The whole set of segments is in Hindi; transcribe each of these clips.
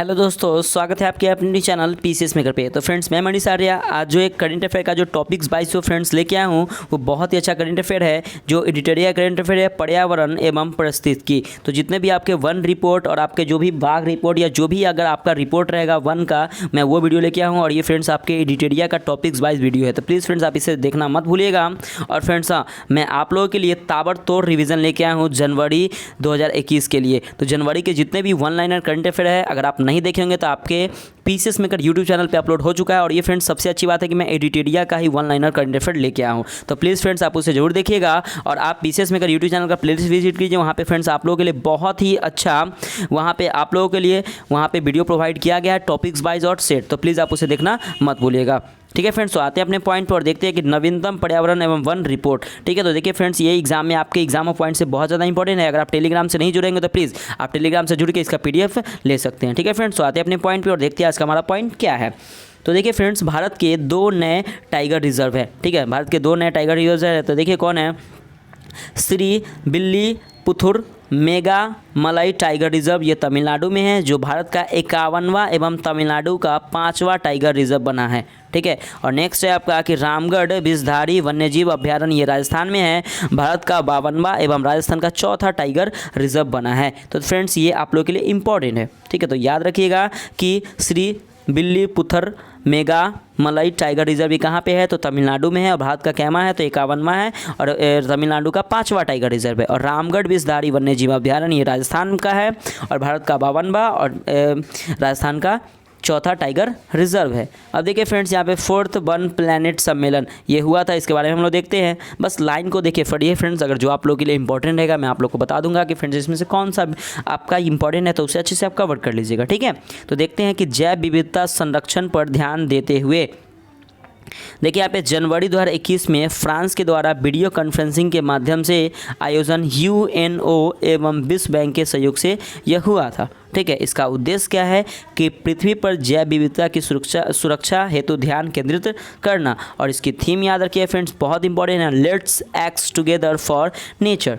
हेलो दोस्तों, स्वागत है आपके अपने चैनल पीसीएस मेकर पे। तो फ्रेंड्स, मैं मनीष आर्या आज जो एक करंट अफेयर का जो टॉपिक्स 22 फ्रेंड्स लेके आया हूँ वो बहुत ही अच्छा करंट अफेयर है, जो एडिटोरियल करंट अफेयर है पर्यावरण एवं परिस्थितिकी। तो जितने भी आपके वन रिपोर्ट और आपके जो भी बाघ रिपोर्ट या जो भी अगर आपका रिपोर्ट रहेगा वन का, मैं वो वीडियो लेके आया हूँ। और ये फ्रेंड्स आपके एडिटोरियल का टॉपिक्स 22 वीडियो है, तो प्लीज़ फ्रेंड्स आप इसे देखना मत भूलिएगा। और फ्रेंड्स मैं आप लोगों के लिए ताबड़तोड़ रिवीजन लेके आया हूँ जनवरी 2021 के लिए। तो जनवरी के जितने भी वन लाइनर करंट अफेयर है, अगर आप नहीं देखे होंगे तो आपके पीसीएस मेकर यूट्यूब चैनल पे अपलोड हो चुका है। और ये फ्रेंड्स सबसे अच्छी बात है कि मैं एडिटोरियल का ही वन लाइनर करंट अफेयर लेके आया हूँ, तो प्लीज़ फ्रेंड्स आप उसे जरूर देखिएगा। और आप पीसीएस मेकर यूट्यूब चैनल का प्लेलिस्ट विजिट कीजिए, वहाँ पे फ्रेंड्स आप लोगों के लिए बहुत ही अच्छा वहाँ पे आप लोगों के लिए वहाँ पे वीडियो प्रोवाइड किया गया है टॉपिक्स वाइज और सेट, तो प्लीज़ आप उसे देखना मत भूलिएगा। ठीक है फ्रेंड्स, तो आते हैं अपने पॉइंट पर और देखते हैं कि नवीनतम पर्यावरण एवं वन रिपोर्ट। ठीक है, तो देखिए फ्रेंड्स, ये एग्जाम में आपके एग्जाम पॉइंट से बहुत ज़्यादा इंपॉर्टेंट है। अगर आप टेलीग्राम से नहीं जुड़ेंगे तो प्लीज़ आप टेलीग्राम से जुड़ के इसका पीडीएफ ले सकते हैं। ठीक है फ्रेंड्स, तो आते हैं अपने पॉइंट पे और देखते हैं आज का हमारा पॉइंट क्या है। तो देखिए फ्रेंड्स, भारत के 2 नए टाइगर रिजर्व है। ठीक है, भारत के 2 नए टाइगर रिजर्व है। तो देखिए कौन है, श्री बिल्ली पुथुर मेगा मलाई टाइगर रिजर्व, ये तमिलनाडु में है, जो भारत का 51वां एवं तमिलनाडु का 5वां टाइगर रिजर्व बना है। ठीक है, और नेक्स्ट है आपका कि रामगढ़ विषधारी वन्यजीव अभ्यारण्य, ये राजस्थान में है, भारत का 52वां एवं राजस्थान का 4था टाइगर रिजर्व बना है। तो फ्रेंड्स ये आप लोग के लिए इंपॉर्टेंट है। ठीक है, तो याद रखिएगा कि श्री बिल्ली पुथर मेगा मलाई टाइगर रिजर्व कहाँ पे है, तो तमिलनाडु में है, और भारत का कैमा है तो 51वां है, और तमिलनाडु का 5वां टाइगर रिजर्व है। और रामगढ़ विषधारी वन्यजीव अभ्यारण्य ये राजस्थान का है, और भारत का 52वां और राजस्थान का 4था टाइगर रिजर्व है। अब देखिए फ्रेंड्स, यहाँ पे 4th वन प्लैनेट सम्मेलन ये हुआ था, इसके बारे में हम लोग देखते हैं। बस लाइन को देखिए पढ़िए फ्रेंड्स, अगर जो आप लोग के लिए इंपॉर्टेंट रहेगा मैं आप लोग को बता दूंगा कि फ्रेंड्स इसमें से कौन सा आपका इंपॉर्टेंट है, तो उसे अच्छे से आप कवर कर लीजिएगा। ठीक है, तो देखते हैं कि जैव विविधता संरक्षण पर ध्यान देते हुए देखिए यहाँ पे जनवरी 2021 में फ्रांस के द्वारा वीडियो कॉन्फ्रेंसिंग के माध्यम से आयोजन यूएनओ एवं विश्व बैंक के सहयोग से यह हुआ था। ठीक है, इसका उद्देश्य क्या है कि पृथ्वी पर जैव विविधता की सुरक्षा हेतु ध्यान केंद्रित करना। और इसकी थीम याद रखिए फ्रेंड्स, बहुत इंपॉर्टेंट है, let's act together for nature.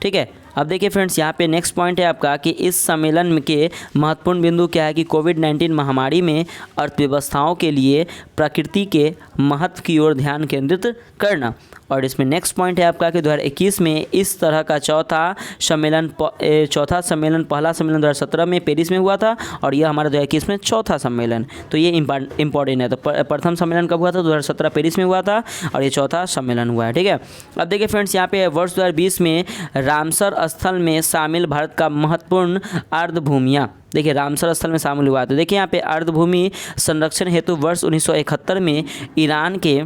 ठीक है, अब देखिए फ्रेंड्स, यहाँ पे नेक्स्ट पॉइंट है आपका कि इस सम्मेलन के महत्वपूर्ण बिंदु क्या है कि कोविड-19 महामारी में अर्थव्यवस्थाओं के लिए प्रकृति के महत्व की ओर ध्यान केंद्रित करना। और इसमें नेक्स्ट पॉइंट है आपका कि 2021 में इस तरह का चौथा सम्मेलन पहला सम्मेलन 2017 में पेरिस में हुआ था, और यह हमारा 2021 में चौथा सम्मेलन, तो ये इंपॉर्टेंट है। तो प्रथम सम्मेलन कब हुआ था, 2017 पेरिस में हुआ था, और ये चौथा सम्मेलन हुआ है। ठीक है, अब देखिए फ्रेंड्स, यहाँ पे वर्ष 2020 में रामसर स्थल में शामिल भारत का महत्वपूर्ण अर्धभूमियाँ, देखिए रामसर स्थल में शामिल हुआ। तो देखिए यहाँ पे अर्धभूमि संरक्षण हेतु वर्ष 1971 में ईरान के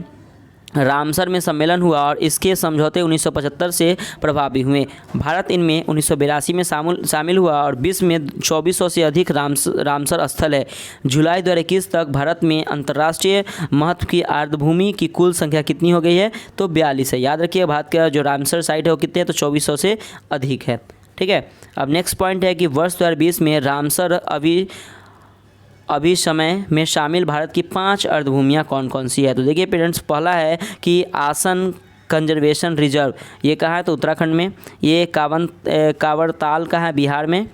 रामसर में सम्मेलन हुआ, और इसके समझौते 1975 से प्रभावी हुए। भारत इनमें 1982 में शामिल हुआ, और विश्व में 2400 से अधिक रामसर स्थल है। जुलाई 2021 तक भारत में अंतर्राष्ट्रीय महत्व की अर्धभूमि की कुल संख्या कितनी हो गई है, तो 42 है। याद रखिए भारत का जो रामसर साइट है वो कितने है, तो 2400 से अधिक है। ठीक है, अब नेक्स्ट पॉइंट है कि वर्ष 2020 में रामसर अभी समय में शामिल भारत की 5 अर्धभूमियाँ कौन कौन सी है। तो देखिए पेरेंट्स, पहला है कि आसन कंजर्वेशन रिजर्व, ये कहाँ है, तो उत्तराखंड में। ये कावरताल का है बिहार में,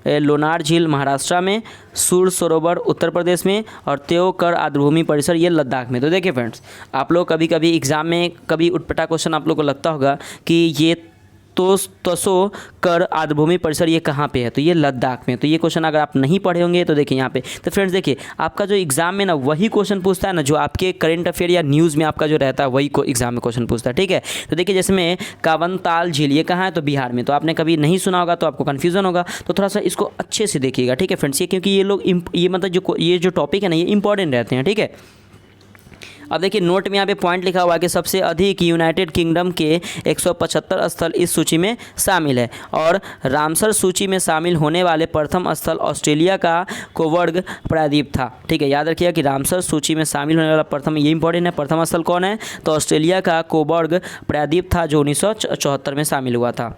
लोनार झील महाराष्ट्र में, सूर सरोवर उत्तर प्रदेश में, और त्योकर आर्द्रभूमि परिसर ये लद्दाख में। तो देखिए फ्रेंड्स, आप लोग कभी कभी एग्जाम में कभी उटपटा क्वेश्चन आप लोग को लगता होगा कि ये कर आर्द्रभूमि परिसर ये कहाँ पे है, तो ये लद्दाख में। तो ये क्वेश्चन अगर आप नहीं पढ़े होंगे तो देखिए यहाँ पे, तो फ्रेंड्स देखिए आपका जो एग्जाम में ना वही क्वेश्चन पूछता है ना, जो आपके करंट अफेयर या न्यूज़ में आपका जो रहता है वही को एग्जाम में क्वेश्चन पूछता है। ठीक है, तो देखिए जैसे में कावनताल झील ये कहाँ है, तो बिहार में। तो आपने कभी नहीं सुना होगा तो आपको कन्फ्यूजन होगा, तो थोड़ा सा इसको अच्छे से देखिएगा। ठीक है फ्रेंड्स, ये क्योंकि ये लोग ये मतलब ये जो टॉपिक है ना ये इंपॉर्टेंट रहते हैं। ठीक है, अब देखिए नोट में यहाँ पे पॉइंट लिखा हुआ है कि सबसे अधिक यूनाइटेड किंगडम के 175 स्थल इस सूची में शामिल है, और रामसर सूची में शामिल होने वाले प्रथम स्थल ऑस्ट्रेलिया का कोबर्ग प्रायद्वीप था। ठीक है, याद रखिएगा कि रामसर सूची में शामिल होने वाला प्रथम, ये इंपॉर्टेंट है, प्रथम स्थल कौन है, तो ऑस्ट्रेलिया का कोबर्ग प्रायद्वीप था, जो 1974 में शामिल हुआ था।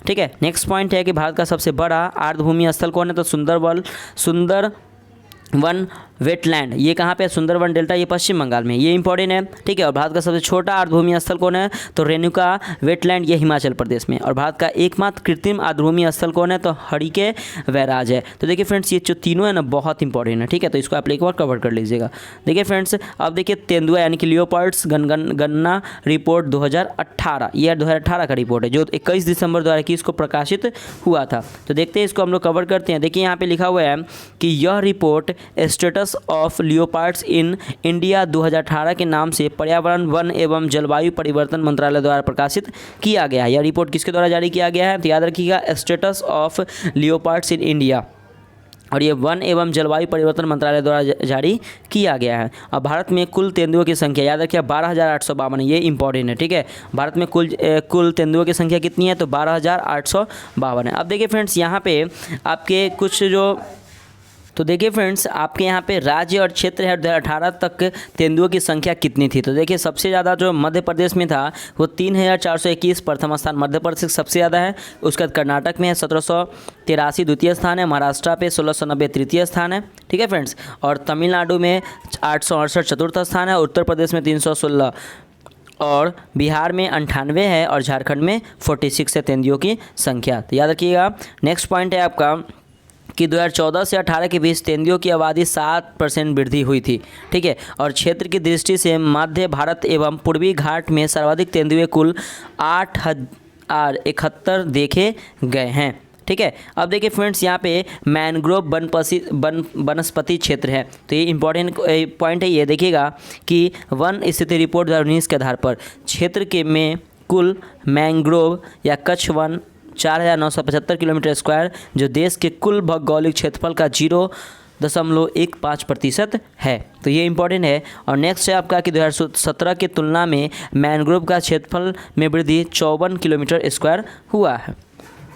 ठीक है, नेक्स्ट पॉइंट है कि भारत का सबसे बड़ा अर्धभूमि स्थल कौन है, तो सुंदरवन वेटलैंड, ये कहाँ पे है? सुंदरवन डेल्टा, ये पश्चिम बंगाल में, ये इंपॉर्टेंट है, ठीक है। और भारत का सबसे छोटा आर्द्रभूमि स्थल कौन है? तो रेणुका वेटलैंड, ये हिमाचल प्रदेश में। और भारत का एकमात्र कृत्रिम आर्द्रभूमि स्थल कौन है? तो हरिके वैराज है। तो देखिए फ्रेंड्स, ये जो तीनों है ना बहुत इंपॉर्टेंट है, ठीक है। तो इसको आप एक बार कवर कर लीजिएगा। देखिए फ्रेंड्स, अब देखिए तेंदुआ यानी कि लियोपार्ड्स गणना रिपोर्ट 2018, ये 2018 का रिपोर्ट है जो 21 दिसंबर 2021 को प्रकाशित हुआ था। तो देखते हैं, इसको हम लोग कवर करते हैं। देखिए यहाँ पे लिखा हुआ है कि यह report status of leopards in India 2018 के नाम से पर्यावरण, वन एवं जलवायु परिवर्तन मंत्रालय द्वारा प्रकाशित किया गया है। यह रिपोर्ट किसके द्वारा जारी किया गया है? तो याद रखिएगा, status of leopards in India, और ये वन एवं जलवायु परिवर्तन मंत्रालय द्वारा जारी किया गया है। अब भारत में कुल तेंदुओं की संख्या याद रखिए 12,852 है, ये इंपॉर्टेंट है, ठीक है। भारत में कुल तेंदुओं की संख्या कितनी है? तो 12,852 है। अब देखिए फ्रेंड्स, यहाँ पे आपके कुछ जो, तो देखिए फ्रेंड्स, आपके यहाँ पे राज्य और क्षेत्र है 2018 तक तेंदुओं की संख्या कितनी थी? तो देखिए सबसे ज़्यादा जो मध्य प्रदेश में था वो 3,421 प्रथम स्थान मध्य प्रदेश सबसे ज़्यादा है। उसके बाद कर्नाटक में है 1783 द्वितीय स्थान है, महाराष्ट्र पे 1690 तृतीय स्थान है, ठीक है फ्रेंड्स। और तमिलनाडु में 868 चतुर्थ स्थान है, उत्तर प्रदेश में 316 और बिहार में 98 है और झारखंड में 46 है तेंदुओं की संख्या। तो याद रखिएगा। नेक्स्ट पॉइंट है आपका कि 2014 से 18 के बीच तेंदुओं की आबादी 7% वृद्धि हुई थी, ठीक है। और क्षेत्र की दृष्टि से मध्य भारत एवं पूर्वी घाट में सर्वाधिक तेंदुए कुल 8,071 देखे गए हैं, ठीक है। अब देखिए फ्रेंड्स, यहाँ पे मैनग्रोव वनस्पति क्षेत्र है, तो ये इंपॉर्टेंट पॉइंट है। ये देखिएगा कि वन स्थिति रिपोर्ट 2019 के आधार पर क्षेत्र के में कुल मैंग्रोव या कच्छ वन 4,975 किलोमीटर स्क्वायर, जो देश के कुल भौगोलिक क्षेत्रफल का 0.15% है। तो ये इंपॉर्टेंट है। और नेक्स्ट है आपका कि 2017 की तुलना में मैनग्रोव का क्षेत्रफल में वृद्धि 54 किलोमीटर स्क्वायर हुआ है।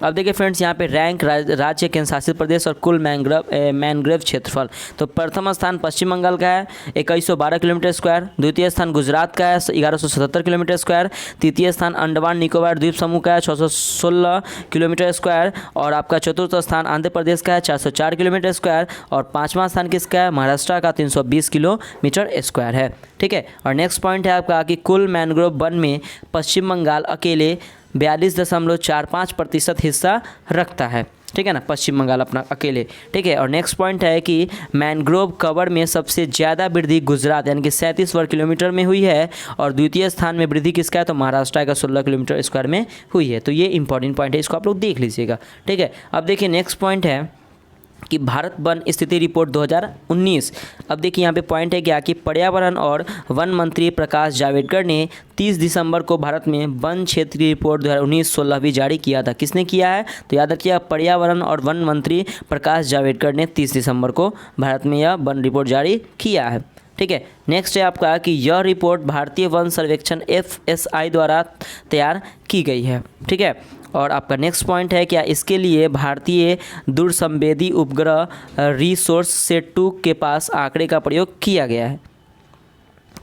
अब देखिए फ्रेंड्स, यहाँ पे रैंक राज्य, केंद्र शासित प्रदेश और कुल मैनग्रोव क्षेत्रफल। तो प्रथम स्थान पश्चिम बंगाल का है 2112 किलोमीटर स्क्वायर, द्वितीय स्थान गुजरात का है 1177 किलोमीटर स्क्वायर, तृतीय स्थान अंडमान निकोबार द्वीप समूह का है 616 किलोमीटर स्क्वायर, और आपका चतुर्थ स्थान आंध्र प्रदेश का है 404 किलोमीटर स्क्वायर, और पाँचवां स्थान किसका है? महाराष्ट्र का 320 किलोमीटर स्क्वायर है, ठीक है। और नेक्स्ट पॉइंट है आपका कि कुल मैनग्रोव वन में पश्चिम बंगाल अकेले 42.45% हिस्सा रखता है, ठीक है ना, पश्चिम बंगाल अपना अकेले, ठीक है। और नेक्स्ट पॉइंट है कि मैनग्रोव कवर में सबसे ज़्यादा वृद्धि गुजरात यानी कि 37 वर्ग किलोमीटर में हुई है, और द्वितीय स्थान में वृद्धि किसका है? तो महाराष्ट्र का 16 किलोमीटर स्क्वायर में हुई है। तो ये इंपॉर्टेंट पॉइंट है, इसको आप लोग देख लीजिएगा, ठीक है। अब देखिए नेक्स्ट पॉइंट है कि भारत वन स्थिति रिपोर्ट 2019। अब देखिए यहाँ पे पॉइंट है क्या कि पर्यावरण और वन मंत्री प्रकाश जावड़ेकर ने 30 दिसंबर को भारत में वन क्षेत्र की रिपोर्ट 2019-16 भी जारी किया था। किसने किया है? तो याद रखिए, पर्यावरण और वन मंत्री प्रकाश जावड़ेकर ने 30 दिसंबर को भारत में यह वन रिपोर्ट जारी किया है, ठीक है। नेक्स्ट है आपका कि यह रिपोर्ट भारतीय वन सर्वेक्षण FSI द्वारा तैयार की गई है, ठीक है। और आपका नेक्स्ट पॉइंट है क्या इसके लिए भारतीय दूरसंवेदी उपग्रह रिसोर्स सेट 2 के पास आंकड़े का प्रयोग किया गया है,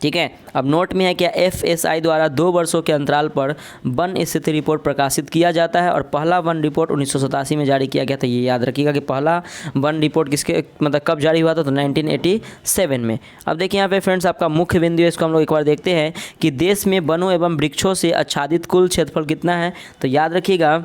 ठीक है। अब नोट में है क्या FSI द्वारा 2 वर्षों के अंतराल पर वन स्थिति रिपोर्ट प्रकाशित किया जाता है, और पहला वन रिपोर्ट 1987 में जारी किया गया था। ये याद रखिएगा कि पहला वन रिपोर्ट किसके मतलब कब जारी हुआ था? तो 1987 में। अब देखिए यहाँ पे फ्रेंड्स, आपका मुख्य बिंदु है, इसको हम लोग एक बार देखते हैं कि देश में वनों एवं वृक्षों से आच्छादित कुल क्षेत्रफल कितना है? तो याद रखिएगा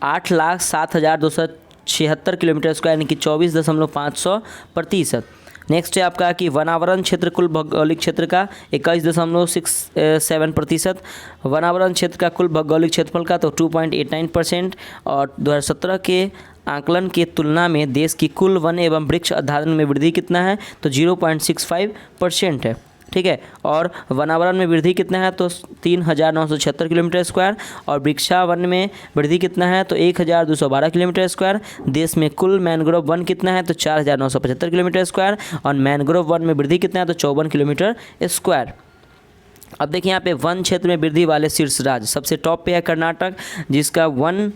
8,07,276 किलोमीटर स्क्वायर यानी कि 24.500%। नेक्स्ट है आपका कि वनावरण क्षेत्र कुल भौगोलिक क्षेत्र का 21.67%, वनावरण क्षेत्र का कुल भौगोलिक क्षेत्रफल का तो 2.89%, और 2017 के आंकलन के तुलना में देश की कुल वन एवं वृक्ष आधारण में वृद्धि कितना है? तो 0.65% है, ठीक है। और वनावरण में वृद्धि कितना है? तो 3,976 किलोमीटर स्क्वायर, और वृक्षावन में वृद्धि कितना है? तो 1,212 किलोमीटर स्क्वायर। देश में कुल मैनग्रोव वन कितना है? तो 4,975 किलोमीटर स्क्वायर, और मैनग्रोव वन में वृद्धि कितना है? तो 54 किलोमीटर स्क्वायर। अब देखिए यहाँ पे वन क्षेत्र में वृद्धि वाले शीर्ष राज्य, सबसे टॉप पे है कर्नाटक, जिसका वन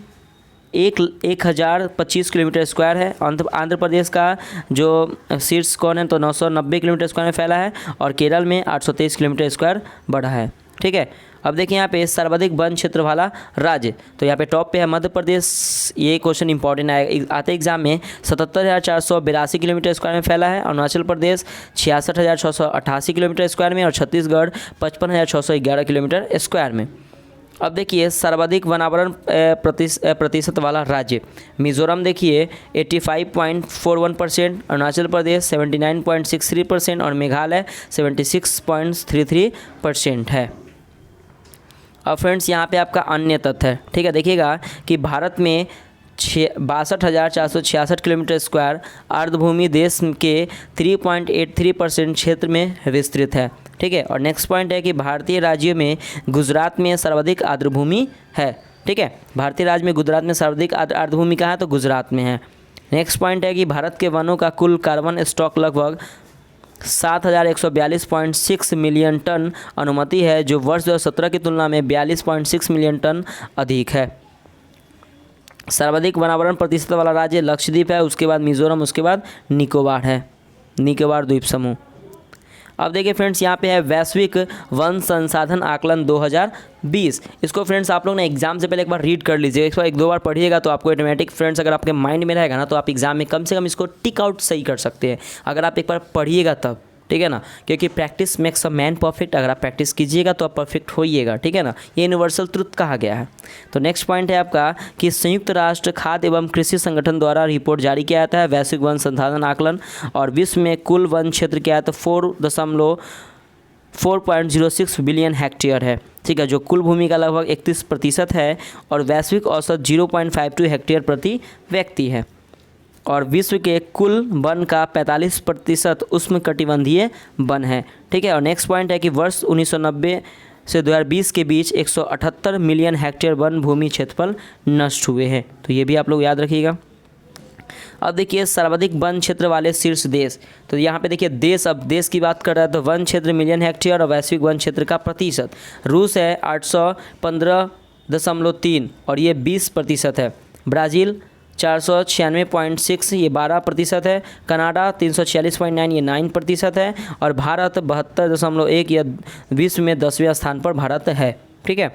1,025 किलोमीटर स्क्वायर है। आंध्र प्रदेश का जो शीर्ष कौन है? तो 990 किलोमीटर स्क्वायर में फैला है, और केरल में 823 किलोमीटर स्क्वायर बढ़ा है, ठीक है। अब देखिए यहाँ पे सर्वाधिक वन क्षेत्र वाला राज्य, तो यहाँ पे टॉप पे है मध्य प्रदेश। ये क्वेश्चन इंपॉर्टेंट आते एग्जाम में। 77,482 किलोमीटर स्क्वायर में फैला है। अरुणाचल प्रदेश 66,688 किलोमीटर स्क्वायर में और छत्तीसगढ़ 55,611 किलोमीटर स्क्वायर में। अब देखिए सर्वाधिक वनावरण प्रतिशत वाला राज्य, मिजोरम देखिए 85.41%, अरुणाचल प्रदेश 79.63% और मेघालय 76.33% है। अब फ्रेंड्स यहाँ पे आपका अन्य तथ्य है, ठीक है, देखिएगा कि भारत में 62,466 किलोमीटर स्क्वायर अर्धभूमि देश के 3.83% क्षेत्र में विस्तृत है, ठीक है। और नेक्स्ट पॉइंट है कि भारतीय राज्यों में गुजरात में सर्वाधिक आर्द्रभूमि है, ठीक है। भारतीय राज्य में गुजरात में सर्वाधिक आर्द्रभूमि कहाँ है, तो गुजरात में है। नेक्स्ट पॉइंट है कि भारत के वनों का कुल कार्बन स्टॉक लगभग 7,142.6 मिलियन टन अनुमति है, जो वर्ष 2017 की तुलना में 42.6 मिलियन टन अधिक है। सर्वाधिक वनावरण प्रतिशत वाला राज्य लक्षद्वीप है, उसके बाद मिजोरम, उसके बाद निकोबार है, निकोबार द्वीप समूह। अब देखिए फ्रेंड्स यहाँ पे है वैश्विक वन संसाधन आकलन 2020। इसको फ्रेंड्स आप लोग ने एग्जाम से पहले एक बार रीड कर लीजिए, एक दो बार पढ़िएगा तो आपको ऑटोमेटिक फ्रेंड्स अगर आपके माइंड में रहेगा ना तो आप एग्जाम में कम से कम इसको टिक आउट सही कर सकते हैं, अगर आप एक बार पढ़िएगा तब, ठीक है ना, क्योंकि practice makes a man perfect. अगर आप प्रैक्टिस कीजिएगा तो आप परफेक्ट होइएगा, ठीक है ना, ये यूनिवर्सल ट्रुथ कहा गया है। तो नेक्स्ट पॉइंट है आपका कि संयुक्त राष्ट्र खाद्य एवं कृषि संगठन द्वारा रिपोर्ट जारी किया जाता है वैश्विक वन संसाधन आकलन, और विश्व में कुल वन क्षेत्र क्या है तो 4.06 बिलियन हेक्टेयर है, ठीक है, जो कुल भूमि का लगभग 31% है, और वैश्विक औसत 0.52 हेक्टेयर प्रति व्यक्ति है। और विश्व के कुल वन का 45% उष्णकटिबंधीय वन है, ठीक है। और नेक्स्ट पॉइंट है कि वर्ष 1990 से 2020 के बीच 178 मिलियन हेक्टेयर वन भूमि क्षेत्रफल नष्ट हुए हैं, तो ये भी आप लोग याद रखिएगा। अब देखिए सर्वाधिक वन क्षेत्र वाले शीर्ष देश, तो यहाँ पे देखिए देश, अब देश की बात कर रहा है तो वन क्षेत्र मिलियन हेक्टेयर और वैश्विक वन क्षेत्र का प्रतिशत, रूस है 815.3 और ये 20% है। ब्राज़ील 496.6 ये 12% है। कनाडा 346.9 ये 9% है। और भारत 72.1 यह विश्व में 10वें स्थान पर भारत है, ठीक है।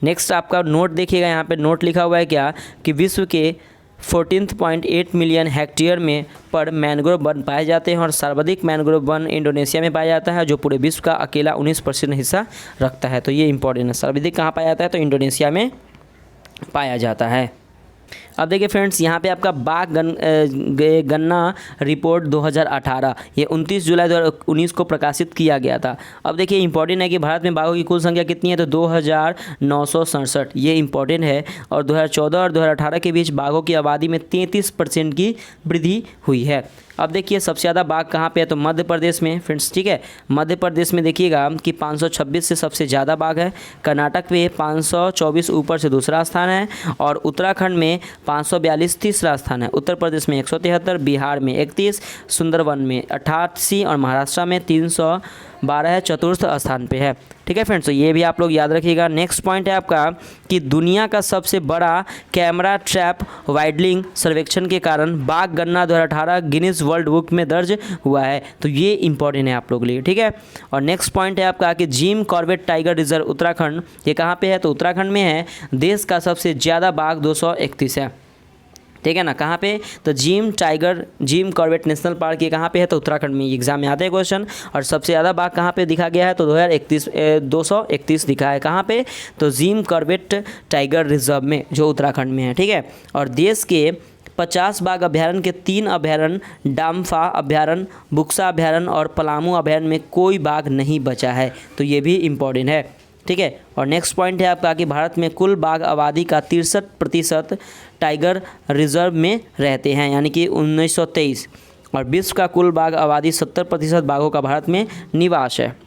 नेक्स्ट आपका नोट देखिएगा, यहाँ पे नोट लिखा हुआ है क्या कि विश्व के 14.8 मिलियन हेक्टेयर में पर मैनग्रोव वन पाए जाते हैं और सर्वाधिक मैनग्रोव वन इंडोनेशिया में पाया जाता है, जो पूरे विश्व का अकेला 19% हिस्सा रखता है। तो ये इंपॉर्टेंट है, सर्वाधिक कहाँ पाया जाता है तो इंडोनेशिया में पाया जाता है। अब देखिए फ्रेंड्स यहाँ पे आपका बाघ गणना रिपोर्ट 2018 ये 29 जुलाई 2019 को प्रकाशित किया गया था। अब देखिए इंपॉर्टेंट है कि भारत में बाघों की कुल संख्या कितनी है तो 2967, ये इंपॉर्टेंट है। और 2014 और 2018 के बीच बाघों की आबादी में 33% की वृद्धि हुई है। अब देखिए सबसे ज़्यादा बाघ कहाँ पे है तो मध्य प्रदेश में फ्रेंड्स, ठीक है। मध्य प्रदेश में देखिएगा कि 526 से सबसे ज़्यादा बाघ है। कर्नाटक में 524 ऊपर से दूसरा स्थान है। और उत्तराखंड में 542 तीसरा स्थान है। उत्तर प्रदेश में 173, बिहार में 31, सुंदरवन में 88 और महाराष्ट्र में 312 चतुर्थ स्थान पे है, ठीक है फ्रेंड्स। तो ये भी आप लोग याद रखिएगा। नेक्स्ट पॉइंट है आपका कि दुनिया का सबसे बड़ा कैमरा ट्रैप वाइडलिंग सर्वेक्षण के कारण बाघ गणना 2018 गिनीज वर्ल्ड बुक में दर्ज हुआ है, तो ये इंपॉर्टेंट है आप लोगों के लिए, ठीक है। और नेक्स्ट पॉइंट है आपका कि Jim Corbett tiger reserve Uttarakhand, ये कहाँ पे है तो उत्तराखंड में है। देश का सबसे ज़्यादा बाघ 231 है, ठीक है ना। कहाँ पे तो जिम कॉर्बेट नेशनल पार्क ये कहाँ पे है तो उत्तराखंड में, एग्जाम में आते हैं क्वेश्चन। और सबसे ज़्यादा बाघ कहाँ पे दिखा गया है तो 231 दिखा है, कहाँ पे तो जिम कॉर्बेट टाइगर रिजर्व में जो उत्तराखंड में है, ठीक है। और देश के 50 बाघ अभ्यारण्य के 3 अभ्यारण्य डाम्फा अभ्यारण्य, बुक्सा अभ्यारण्य और पलामू अभ्यारण्य में कोई बाघ नहीं बचा है, तो ये भी इम्पोर्टेंट है, ठीक है। और नेक्स्ट पॉइंट है आपका कि भारत में कुल बाघ आबादी का 63% टाइगर रिजर्व में रहते हैं, यानी कि 1923। और विश्व का कुल बाघ आबादी 70% बाघों का भारत में निवास है।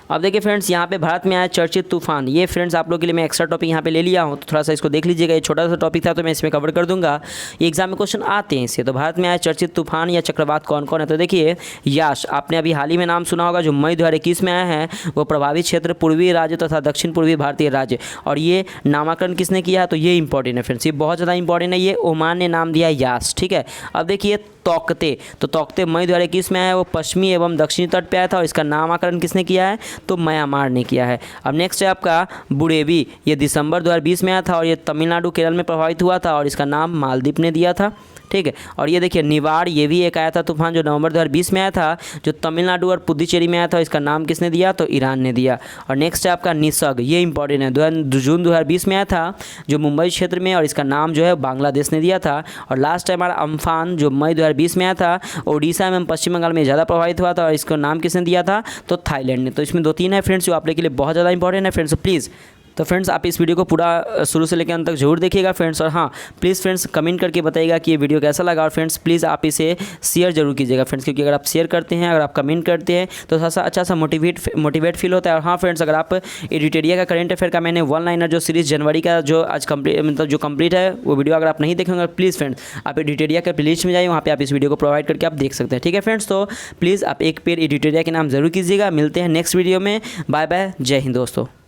अब देखिए फ्रेंड्स यहाँ पे भारत में आया चर्चित तूफान, ये फ्रेंड्स आप लोग के लिए मैं एक्स्ट्रा टॉपिक यहाँ पे ले लिया हूँ, तो थोड़ा सा इसको देख लीजिएगा। ये छोटा सा टॉपिक था तो मैं इसमें कवर कर दूंगा, ये एग्जाम में क्वेश्चन आते हैं इससे। तो भारत में आया चर्चित तूफान या चक्रवात कौन कौन है तो देखिए यास, आपने अभी हाल ही में नाम सुना होगा, जो मई 2021 में आया है। वो प्रभावित क्षेत्र पूर्वी राज्य तथा दक्षिण पूर्वी भारतीय राज्य, और ये नामाकरण किसने किया है तो ये इंपॉर्टेंट है फ्रेंड्स, ये बहुत ज़्यादा इंपॉर्टेंट है। ये ओमान ने नाम दिया यास, ठीक है। अब देखिए तौकते, तो तौकते मई 2021 में आया, वो पश्चिमी एवं दक्षिणी तट पे आया था और इसका नामकरण किसने किया है तो म्यांमार ने किया है। अब नेक्स्ट है आपका बुरेवी, ये दिसंबर 2020 में आया था और ये तमिलनाडु केरल में प्रभावित हुआ था और इसका नाम मालदीप ने दिया था। ठीक है, और ये देखिए निवार, ये भी एक आया था तूफान जो नवंबर 2020 में आया था, जो तमिलनाडु और पुडुचेरी में आया था। इसका नाम किसने दिया? तो ईरान ने दिया। और नेक्स्ट है आपका निसर्ग, ये इंपॉर्टेंट है, जून 2020 में आया था जो मुंबई क्षेत्र में, और इसका नाम जो है बांग्लादेश ने दिया था। और लास्ट टाइम हमारा अम्फान जो मई 2020 में आया था, ओडिशा एवं पश्चिम बंगाल में ज़्यादा प्रभावित हुआ था और इसका नाम किसने दिया था? तो थाईलैंड ने। तो इसमें 2-3 है फ्रेंड्स जो आप लोग के लिए बहुत ज़्यादा इंपॉर्टेंट है फ्रेंड्स, प्लीज़। तो फ्रेंड्स आप इस वीडियो को पूरा शुरू से लेकर अंत तक जरूर देखिएगा फ्रेंड्स। और हाँ, प्लीज़ फ्रेंड्स कमेंट करके बताइएगा कि ये वीडियो कैसा लगा। और फ्रेंड्स प्लीज़ आप इसे शेयर जरूर कीजिएगा फ्रेंड्स, क्योंकि अगर आप शेयर करते हैं, अगर आप कमेंट करते हैं तो थोड़ा सा अच्छा सा मोटिवेट फील होता है। और हाँ फ्रेंड्स, अगर आप एडिटोरिया का करंट अफेयर का मैंने 1 लाइनर जो सीरीज़ जनवरी का जो आज कंप्लीट है वो वीडियो अगर आप नहीं देखेंगे, प्लीज़ फ्रेंड्स आप एडिटोरिया के प्लेलिस्ट में जाइए, वहाँ पे आप इस वीडियो को प्रोवाइड करके आप देख सकते हैं। ठीक है फ्रेंड्स, तो प्लीज़ आप एक पेड़ एडिटोरिया के नाम जरूर कीजिएगा। मिलते हैं नेक्स्ट वीडियो में। बाय बाय, जय हिंद दोस्तों।